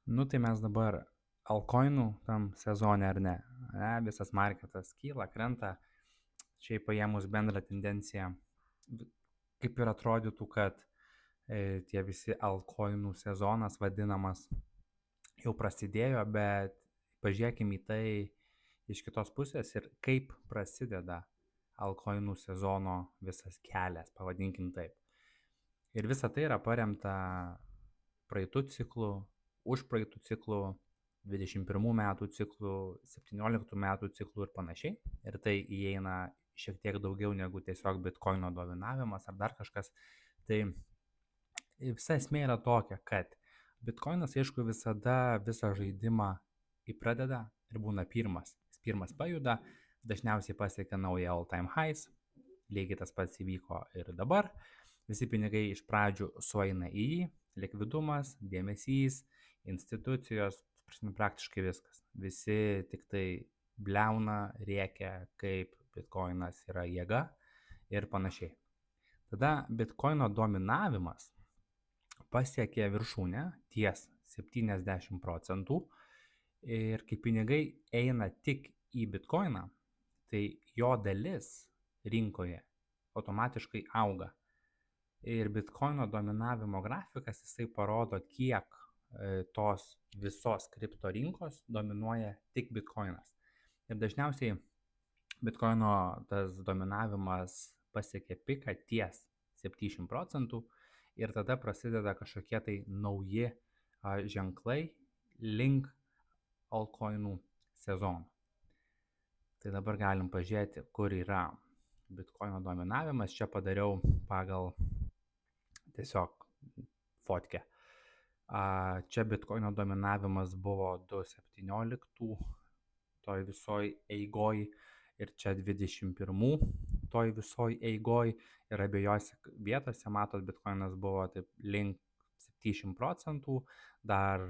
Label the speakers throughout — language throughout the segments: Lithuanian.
Speaker 1: Nu tai mes dabar altcoinų tam sezone ar ne? Visas marketas kyla, krenta. Šiaip paėmus bendrą tendenciją, kaip ir atrodytų, kad tie visi altcoinų sezonas vadinamas jau prasidėjo, bet pažiūrėkime į tai iš kitos pusės ir kaip prasideda altcoinų sezono visas kelias, pavadinkim taip. Ir visa tai yra paremta praeitų ciklų, užpraeitų ciklų, 21 metų ciklų, 17 metų ciklų ir panašiai. Ir tai įeina šiek tiek daugiau negu tiesiog bitkoino dominavimas ar dar kažkas. Tai visa esmė yra tokia, kad bitkoinas, aišku, visada visą žaidimą įpradeda ir būna pirmas. Jis pirmas pajuda, dažniausiai pasiekia naują all-time highs, lygiai tas pats įvyko ir dabar. Visi pinigai iš pradžių sueina į jį, likvidumas, dėmesys, institucijos, praktiškai viskas. Visi tik tai bliauna, rėkia, kaip bitkoinas yra jėga ir panašiai. Tada bitkoino dominavimas pasiekė viršūnę ties 70% ir kai pinigai eina tik į bitkoiną, tai jo dalis rinkoje automatiškai auga. Ir bitkoino dominavimo grafikas jisai parodo, kiek tos visos kripto rinkos dominuoja tik bitkoinas. Ir dažniausiai bitkoino tas dominavimas pasiekia piką ties 70% ir tada prasideda kažkokie tai nauji ženklai link altcoinų sezono. Tai dabar galim pažiūrėti, kur yra bitkoino dominavimas. Čia padariau pagal tiesiog fotkę. Čia bitkoino dominavimas buvo 2017 toj visoj eigoj ir čia 21 toj visoj eigoj ir abiejose vietose, matot, bitkoinas buvo taip link 70%, dar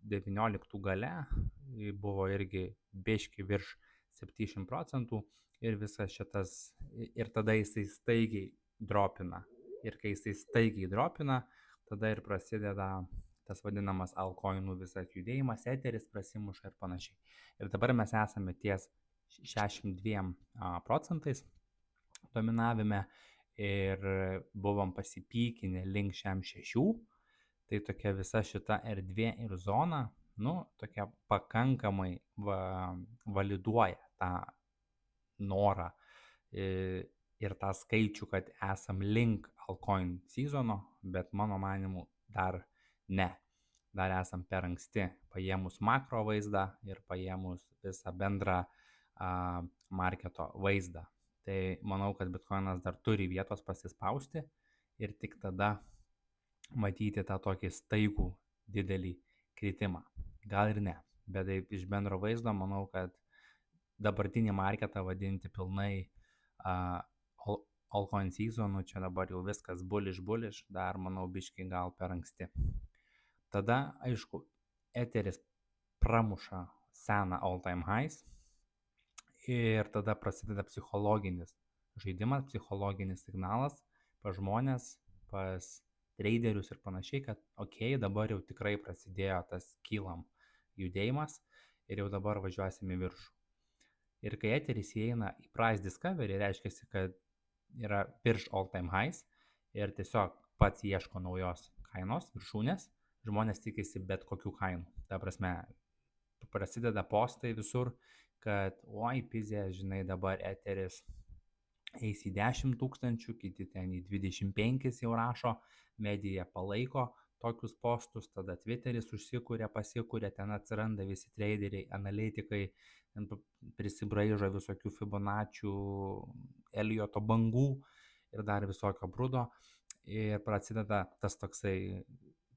Speaker 1: 19 gale buvo irgi biški virš 70% ir visas šitas, ir tada jisai staigiai dropina. Ir kai jisai staigiai dropina, tada ir prasideda tas vadinamas altcoinų visas judėjimas, eteris prasimuša ir panašiai. Ir dabar mes esame ties 62% dominavime ir buvom pasipykinę link 6. Tai tokia visa šita erdvė ir zona, tokia pakankamai validuoja tą norą ir tą skaičių, kad esam link altcoin sezono, bet mano manimu dar ne. Dar esam per anksti paėmus makro vaizdą ir paėmus visą bendrą marketo vaizdą. Tai manau, kad bitkoinas dar turi vietos pasispausti ir tik tada matyti tą tokį staigų didelį kritimą. Gal ir ne, bet taip iš bendro vaizdo manau, kad dabartinį marketą vadinti pilnai altcoin sezonu, čia dabar jau viskas bullish, dar manau biški gal per anksti. Tada, aišku, eteris pramuša seną all-time highs ir tada prasideda psichologinis žaidimas, psichologinis signalas pas žmonės, pas traderius ir panašiai, kad dabar jau tikrai prasidėjo tas kylam judėjimas ir jau dabar važiuosim į viršų. Ir kai eteris įeina į price discovery, reiškia, kad yra virš all-time highs ir tiesiog pats ieško naujos kainos, viršūnės, žmonės tikisi bet kokių kainų. Ta prasme, prasideda postai visur, kad pizė, žinai, dabar eteris eis į 10 000, kiti ten į 25 jau rašo, medija palaiko tokius postus, tada Twitteris pasikūrė, ten atsiranda visi traderiai, analitikai, prisibraižo visokių Fibonaccių, Elioto bangų ir dar visokio brudo ir prasideda tas toksai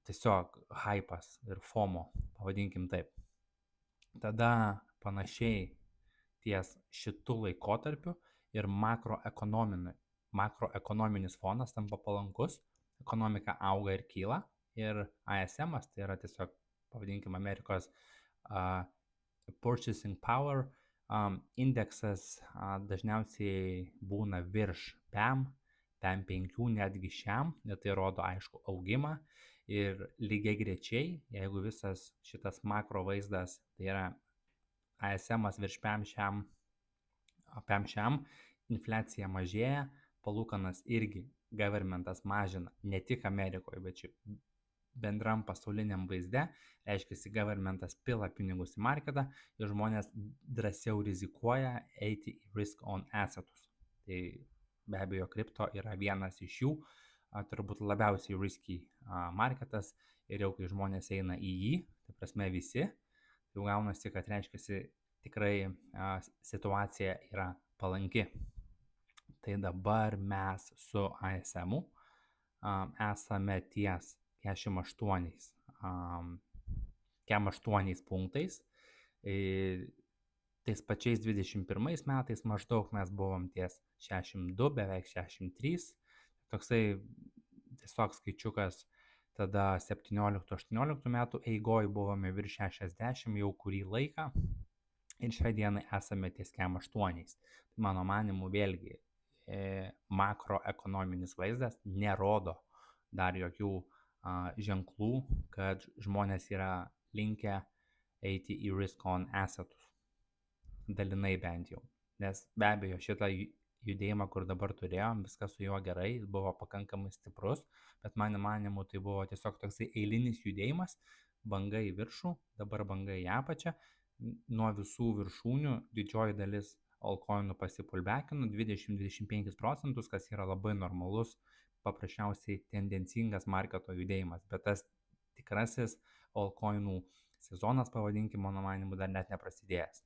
Speaker 1: tiesiog hypas ir FOMO, pavadinkim taip. Tada panašiai ties šitų laikotarpių ir makroekonominis fonas tampa palankus, ekonomika auga ir kyla ir ISM-as, tai yra tiesiog, pavadinkim, Amerikos Purchasing Power indeksas dažniausiai būna virš PEM 5 netgi šiam, ir tai rodo aišku augimą Ir lygiai grečiai, jeigu visas šitas makro vaizdas, tai yra ASM virš PEM šiam, infliacija mažėja, palūkanas irgi governmentas mažina, ne tik Amerikoje, bet šiaip bendram pasauliniam vaizde, reiškia, governmentas pila pinigus į marketą ir žmonės drąsiau rizikuoja eiti į risk on assetus. Tai be abejo, kripto yra vienas iš jų, turbūt labiausiai risky marketas, ir jau kai žmonės eina į jį, tai prasme visi, jau gaunasi, kad reiškia, tikrai situacija yra palanki. Tai dabar mes su ASM esame ties 48 punktais. Tais pačiais 21 metais maždaug mes buvom ties 62, beveik 63. Toksai tiesiog skaičiukas. Tada 17-18 metų eigoj buvome virš 60 jau kurį laiką. Ir šią dieną esame ties 48. Tai mano manimu vėlgi makroekonominis vaizdas nerodo dar jokių ženklų, kad žmonės yra linkę eiti į risk on assetus. Dalinai bent jau. Nes be abejo šitą judėjimą, kur dabar turėjom, viskas su juo gerai, jis buvo pakankamai stiprus, bet mano manimu tai buvo tiesiog toksai eilinis judėjimas, banga į viršų, dabar banga į apačią, nuo visų viršūnių didžioji dalis altcoinų pasipulbekino 20-25%, kas yra labai normalus, paprasčiausiai tendencingas marketo judėjimas, bet tas tikrasis altcoinų sezonas, pavadinkim, mano manimu, dar net neprasidėjęs.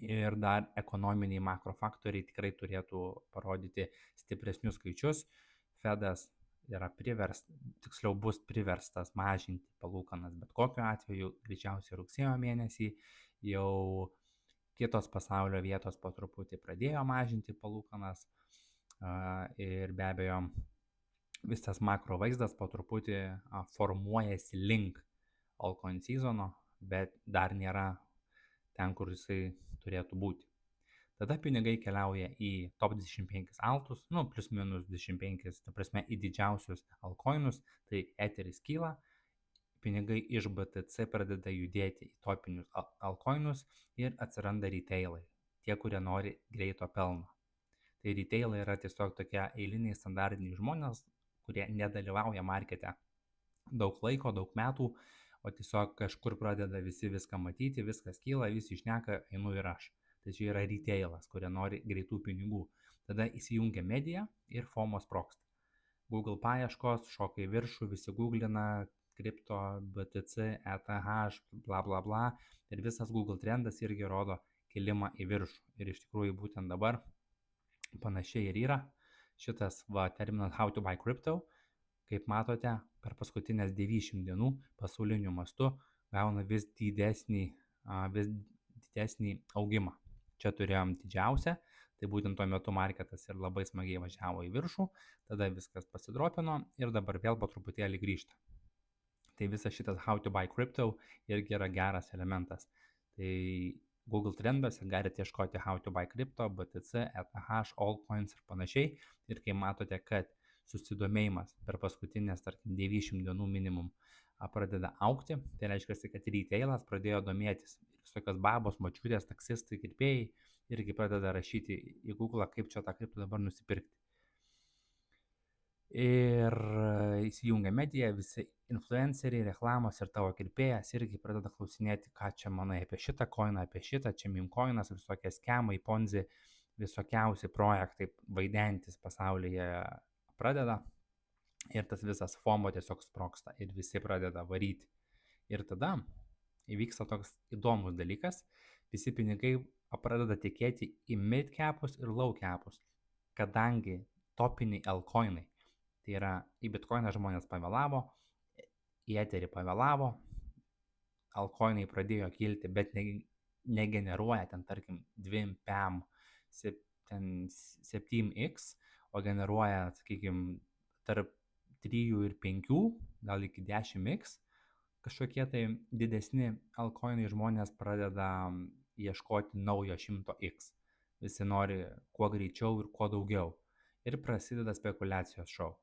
Speaker 1: Ir dar ekonominiai makrofaktoriai tikrai turėtų parodyti stipresnius skaičius. Fedas yra tiksliau bus priverstas mažinti palūkanas, bet kokiu atveju greičiausiai rugsėjo mėnesį jau kitos pasaulio vietos po truputį pradėjo mažinti palūkanas ir be abejo visas makro vaizdas po truputį formuojasi link altcoin sezono, bet dar nėra ten, kur jisai turėtų būti. Tada pinigai keliauja į top 25 altus, plus minus 25, ta prasme į didžiausius altcoinus, tai eteris kyla, pinigai iš BTC pradeda judėti į topinius altcoinus ir atsiranda retailai, tie, kurie nori greito pelno. Tai retailai yra tiesiog tokie eiliniai standartiniai žmonės, kurie nedalyvauja markete daug laiko, daug metų, o tiesiog kažkur pradeda visi viską matyti, viskas kyla, visi šneka, einu ir aš. Tai čia yra retailas, kurie nori greitų pinigų. Tada įsijungia medija ir FOMO sprogsta. Google paieškos, šoka į viršų, visi googlina, kripto, BTC, ETH, bla bla bla. Ir visas Google trendas irgi rodo kilimą į viršų. Ir iš tikrųjų būtent dabar panašiai ir yra šitas terminas how to buy crypto. Kaip matote, per paskutinės 90 dienų pasauliniu mastu gauna vis didesnį augimą. Čia turėjom didžiausią, tai būtent tuo metu marketas ir labai smagiai važiavo į viršų, tada viskas pasidropino ir dabar vėl po truputėlį grįžta. Tai visas šitas how to buy crypto irgi yra geras elementas. Tai Google trenduose galite ieškoti how to buy crypto, BTC, ETH, altcoins ir panašiai. Ir kai matote, kad susidomėjimas per paskutinės, tarkim, 90 dienų minimum pradeda augti, tai reiškia, kad retailas pradėjo domėtis. Visokios babos, močiutės, taksistai, kirpėjai irgi pradeda rašyti į Google, kaip čia tą kriptą dabar nusipirkti. Ir įsijungia medija, visi influenceriai, reklamos ir tavo kirpėjas irgi pradeda klausinėti, ką čia manai apie šitą coiną, apie šitą, čia meme coinas, visokie skemai, ponzi, visokiausi projektai vaidentis pasaulyje pradeda ir tas visas FOMO tiesiog sprogsta ir visi pradeda varyti. Ir tada įvyksta toks įdomus dalykas, visi pinigai pradeda tikėti į mid capus ir low capus, kadangi topiniai altcoinai, tai yra į bitcoiną žmonės pavėlavo, į eterį pavėlavo, altcoinai pradėjo kilti, bet negeneruoja ten tarkim 2 PEM 7x, o generuoja, sakykime, tarp 3 ir 5, gal iki 10x, kažkokie tai didesni altcoinai žmonės pradeda ieškoti naujo 100x. Visi nori kuo greičiau ir kuo daugiau. Ir prasideda spekulacijos šou.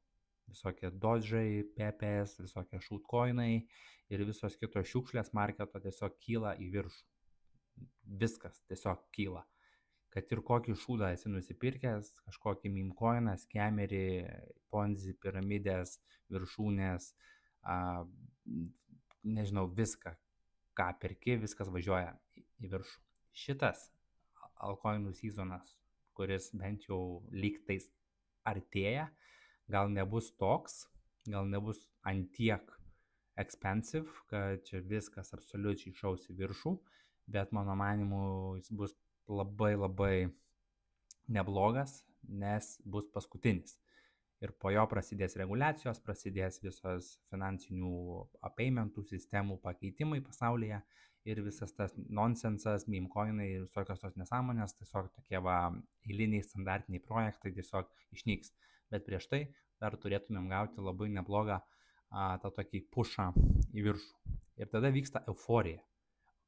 Speaker 1: visokie dodžai, pepės, visokie šūtkoinai ir visos kitos šiukšlės marketo tiesiog kyla į viršų. Viskas tiesiog kyla. Kad ir kokį šūdą esi nusipirkęs, kažkokį mimkoiną, skemerį, ponzi, piramidės, viršūnės, nežinau, viską, ką perki, viskas važiuoja į viršų. Šitas altcoinų sezonas, kuris bent jau lygtais artėja, gal nebus toks, gal nebus antiek expensive, kad čia viskas absoliučiai šaus į viršų, bet mano manimu jis bus labai neblogas, nes bus paskutinis. Ir po jo prasidės reguliacijos, prasidės visos finansinių paymentų sistemų pakeitimai pasaulyje ir visas tas nonsensas, meme-coinai ir visokios tos nesąmonės, tiesiog tokie eiliniai standartiniai projektai tiesiog išnyks. Bet prieš tai dar turėtumėm gauti labai neblogą tą tokį pušą į viršų. Ir tada vyksta euforija.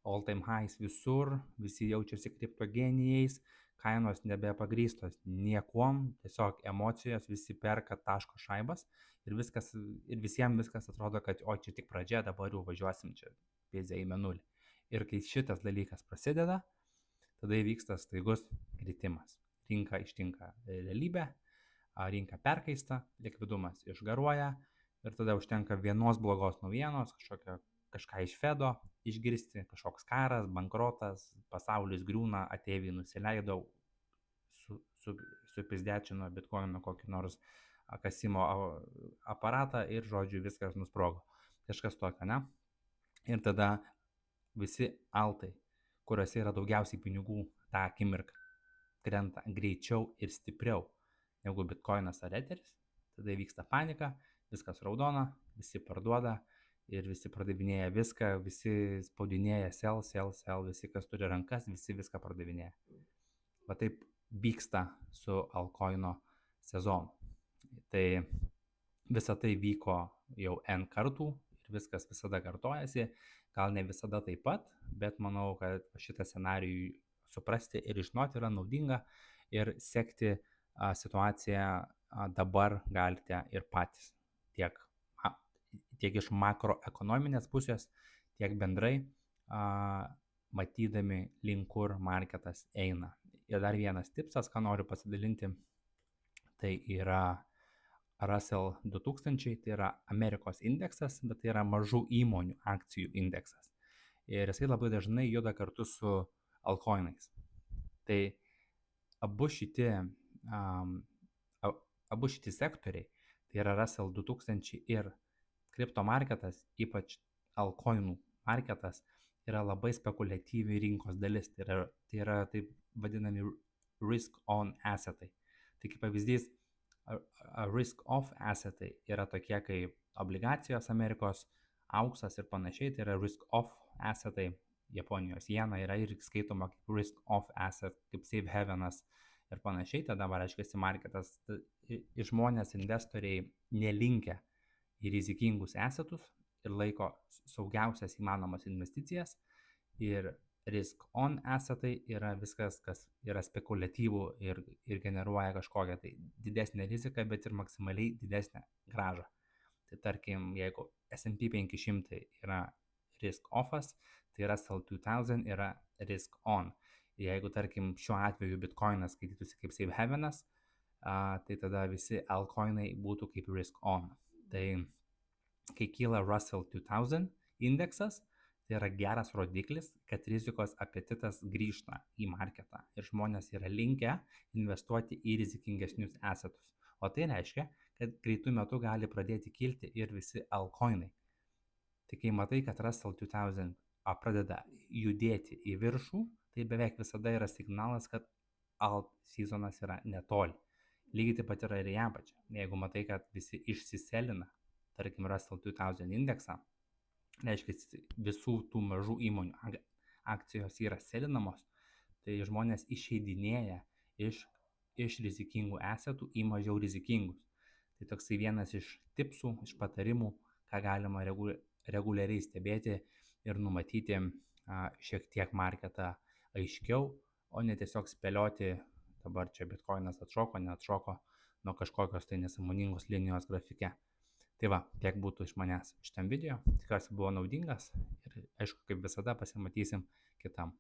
Speaker 1: All time highs visur, visi jaučiasi kriptogenijais, kainos nebepagrįstos niekuom, tiesiog emocijos, visi perka taško šaibas ir visiems viskas atrodo, kad o čia tik pradžia, dabar jau važiuosim čia pėdė į mėnulį. Ir kai šitas dalykas prasideda, tada įvyksta staigus kritimas. Rinka ištinka realybė, rinka perkaista, likvidumas išgaruoja ir tada užtenka vienos blogos naujienos, kažką iš Fedo išgirsti, kažkoks karas, bankrotas, pasaulis griūna, ateiviai nusileido, supizdečino bitkoino kokį nors kasimo aparatą ir, žodžiu, viskas nusprogo. Kažkas tokio, ne? Ir tada visi altai, kuriuose yra daugiausiai pinigų, tą akimirką krenta greičiau ir stipriau negu bitkoinas ar eteris. Tada vyksta panika, viskas raudona, visi parduoda. Ir visi pardavinėja viską, visi spaudinėja sell, visi, kas turi rankas, visi viską pardavinėja. Va taip vyksta su altcoino sezonu. Tai visa tai vyko jau N kartų ir viskas visada kartojasi. Gal ne visada taip pat, bet manau, kad šitą scenarijų suprasti ir žinoti yra naudinga ir sekti situaciją dabar galite ir patys. Tiek iš makroekonominės pusės, tiek bendrai matydami link kur marketas eina. Ir dar vienas tipsas, ką noriu pasidalinti, tai yra Russell 2000, tai yra Amerikos indeksas, bet tai yra mažų įmonių akcijų indeksas. Ir jisai labai dažnai juda kartu su altcoinais. Tai abu šitie sektoriai, tai yra Russell 2000 ir kripto marketas, ypač altcoinų marketas, yra labai spekuliatyvi rinkos dalis. Tai yra taip vadinami risk on assetai. Tai kaip pavyzdys, risk off assetai yra tokie kaip obligacijos Amerikos, auksas ir panašiai. Tai yra risk off assetai, Japonijos jena yra ir skaitoma kaip risk off asset, kaip safe havenas ir panašiai. Tada reiškia marketas, žmonės, investoriai nelinkę į rizikingus assetus ir laiko saugiausias įmanomas investicijas. Ir risk on assetai yra viskas, kas yra spekuliatyvų ir generuoja kažkokią tai didesnę riziką, bet ir maksimaliai didesnę grąžą. Tai tarkim, jeigu S&P 500 yra risk offas, tai Russell 2000 yra risk on. Jeigu tarkim šiuo atveju bitcoinas skaitytųsi kaip safe havenas, tai tada visi altcoinai būtų kaip risk on. Tai kai kyla Russell 2000 indeksas, tai yra geras rodiklis, kad rizikos apetitas grįžta į marketą ir žmonės yra linkę investuoti į rizikingesnius assetus. O tai reiškia, kad greitų metų gali pradėti kilti ir visi altcoinai. Tai kai matai, kad Russell 2000 pradeda judėti į viršų, tai beveik visada yra signalas, kad alt sezonas yra netoli. Lygiai taip pat yra ir į apačią. Jeigu matai, kad visi išsiselina, tarkim, Russell 2000 indeksą, reiškia, visų tų mažų įmonių akcijos yra selinamos, tai žmonės išeidinėja iš rizikingų assetų į mažiau rizikingus. Tai toksai vienas iš tipsų, iš patarimų, ką galima reguliariai stebėti ir numatyti šiek tiek marketą aiškiau, o ne tiesiog spėlioti, dabar čia bitcoinas atšoko, neatšoko, nuo kažkokios tai nesąmoningos linijos grafike. Tai va, tiek būtų iš manęs šitam video. Tikiuosi buvo naudingas ir aišku, kaip visada pasimatysim kitam.